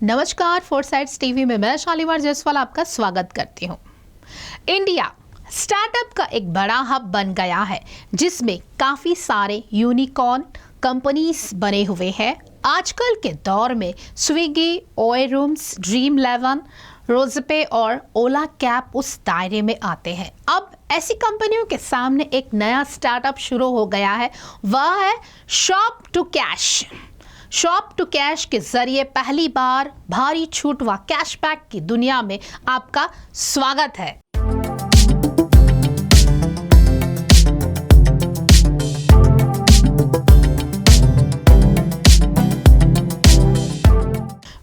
नमस्कार, फोरसाइट्स टीवी में मैं शालीमार जयसवाल आपका स्वागत करती हूँ। इंडिया स्टार्टअप का एक बड़ा हब बन गया है जिसमें काफ़ी सारे यूनिकॉर्न कंपनीज बने हुए हैं। आजकल के दौर में स्विगी, ओए रूम्स, ड्रीम11, रोज़पे और ओला कैब उस दायरे में आते हैं। अब ऐसी कंपनियों के सामने एक नया स्टार्टअप शुरू हो गया है, वह है shop to cash. Shop to cash के जरिए पहली बार भारी छूट व कैशबैक की दुनिया में आपका स्वागत है।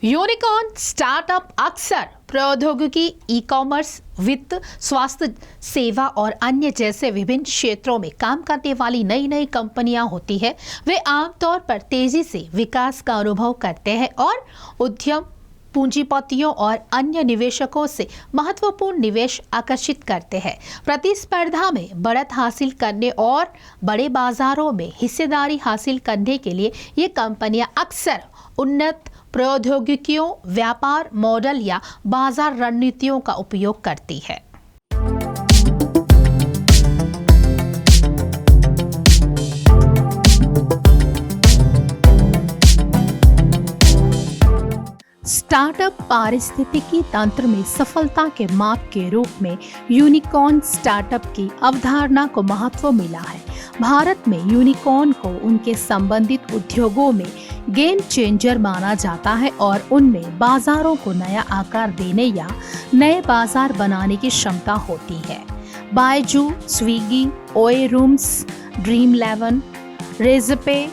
यूनिकॉर्न स्टार्टअप अक्सर प्रौद्योगिकी, ई कॉमर्स, वित्त, स्वास्थ्य सेवा और अन्य जैसे विभिन्न क्षेत्रों में काम करने वाली नई नई कंपनियां होती है। वे आमतौर पर तेजी से विकास का अनुभव करते हैं और उद्यम पूंजीपतियों और अन्य निवेशकों से महत्वपूर्ण निवेश आकर्षित करते हैं। प्रतिस्पर्धा में बढ़त हासिल करने और बड़े बाजारों में हिस्सेदारी हासिल करने के लिए ये कंपनियां अक्सर उन्नत प्रौद्योगिकियों, व्यापार मॉडल या बाजार रणनीतियों का उपयोग करती है। स्टार्टअप पारिस्थितिकी तंत्र में सफलता के माप के रूप में यूनिकॉर्न स्टार्टअप की अवधारणा को महत्व मिला है। भारत में यूनिकॉर्न को उनके संबंधित उद्योगों में गेम चेंजर माना जाता है और उनमें बाजारों को नया आकार देने या नए बाजार बनाने की क्षमता होती है। बायजू, स्विगी, ओए रूम्स, ड्रीम11, रोज़पे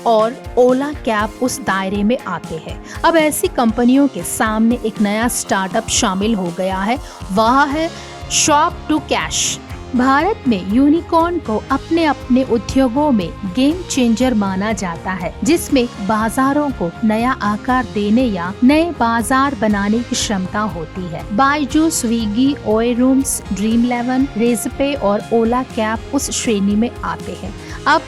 और ओला कैब उस दायरे में आते हैं। अब ऐसी कंपनियों के सामने एक नया स्टार्टअप शामिल हो गया है, वह है शॉप टू कैश। भारत में यूनिकॉर्न को अपने अपने उद्योगों में गेम चेंजर माना जाता है, जिसमें बाजारों को नया आकार देने या नए बाजार बनाने की क्षमता होती है। बायजू, स्विगी, ओए रूम्स, ड्रीम11, रोज़पे और ओला कैब उस श्रेणी में आते हैं। अब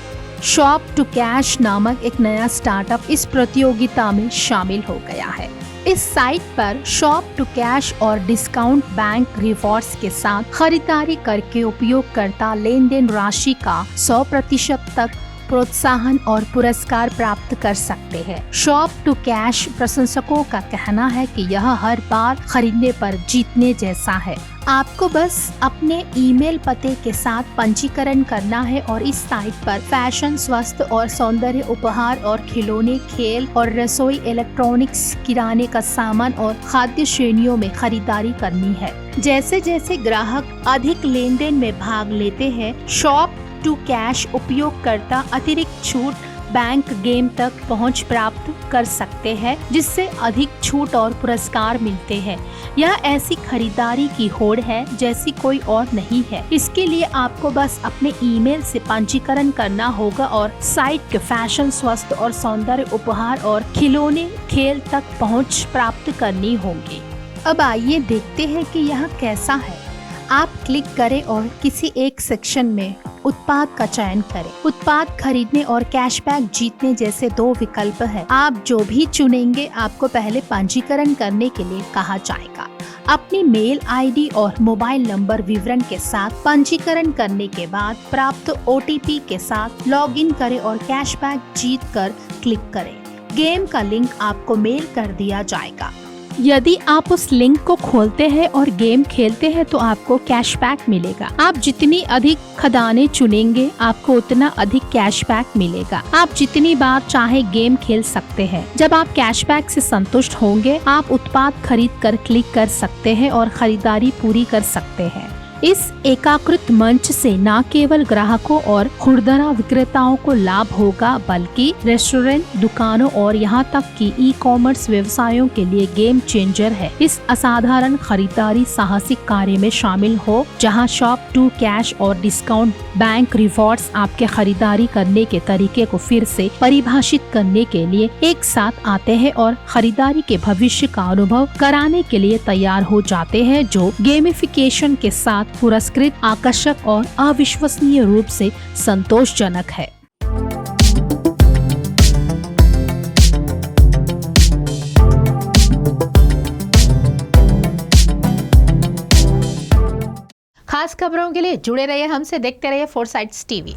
शॉप टू कैश नामक एक नया स्टार्टअप इस प्रतियोगिता में शामिल हो गया है। इस साइट पर शॉप टू कैश और डिस्काउंट बैंक रिवॉर्ड्स के साथ खरीदारी करके उपयोगकर्ता लेन देन राशि का 100% तक प्रोत्साहन और पुरस्कार प्राप्त कर सकते हैं। शॉप टू कैश प्रशंसकों का कहना है कि यह हर बार खरीदने पर जीतने जैसा है। आपको बस अपने ईमेल पते के साथ पंजीकरण करना है और इस साइट पर फैशन, स्वास्थ्य और सौंदर्य, उपहार और खिलौने, खेल और रसोई, इलेक्ट्रॉनिक्स, किराने का सामान और खाद्य श्रेणियों में खरीदारी करनी है। जैसे जैसे ग्राहक अधिक लेन देन में भाग लेते हैं, शॉप टू कैश उपयोगकर्ता अतिरिक्त छूट, बैंक गेम तक पहुंच प्राप्त कर सकते हैं, जिससे अधिक छूट और पुरस्कार मिलते हैं। यह ऐसी खरीदारी की होड़ है जैसी कोई और नहीं है। इसके लिए आपको बस अपने ईमेल से पंजीकरण करना होगा और साइट के फैशन, स्वास्थ्य और सौंदर्य, उपहार और खिलौने, खेल तक पहुंच प्राप्त करनी होगी। अब आइए देखते हैं कि यह कैसा है। आप क्लिक करें और किसी एक सेक्शन में उत्पाद का चयन करें। उत्पाद खरीदने और कैशबैक जीतने जैसे दो विकल्प हैं। आप जो भी चुनेंगे, आपको पहले पंजीकरण करने के लिए कहा जाएगा। अपनी मेल आईडी और मोबाइल नंबर विवरण के साथ पंजीकरण करने के बाद प्राप्त OTP के साथ लॉगिन करें और कैशबैक जीत कर क्लिक करें। गेम का लिंक आपको मेल कर दिया जाएगा। यदि आप उस लिंक को खोलते हैं और गेम खेलते हैं तो आपको कैशबैक मिलेगा। आप जितनी अधिक खदानें चुनेंगे, आपको उतना अधिक कैशबैक मिलेगा। आप जितनी बार चाहे गेम खेल सकते हैं। जब आप कैशबैक से संतुष्ट होंगे, आप उत्पाद खरीद कर क्लिक कर सकते हैं और खरीदारी पूरी कर सकते हैं। इस एकीकृत मंच से न केवल ग्राहकों और खुदरा विक्रेताओं को लाभ होगा, बल्कि रेस्टोरेंट, दुकानों और यहां तक कि ई कॉमर्स व्यवसायों के लिए गेम चेंजर है। इस असाधारण खरीदारी साहसिक कार्य में शामिल हो, जहां शॉप टू कैश और डिस्काउंट बैंक रिवॉर्ड्स आपके खरीदारी करने के तरीके को फिर से परिभाषित करने के लिए एक साथ आते हैं और खरीदारी के भविष्य का अनुभव कराने के लिए तैयार हो जाते हैं, जो गेमिफिकेशन के साथ पुरस्कृत, आकर्षक और अविश्वसनीय रूप से संतोषजनक है। खास खबरों के लिए जुड़े रहिए हमसे, देखते रहिए फोरसाइट्स टीवी।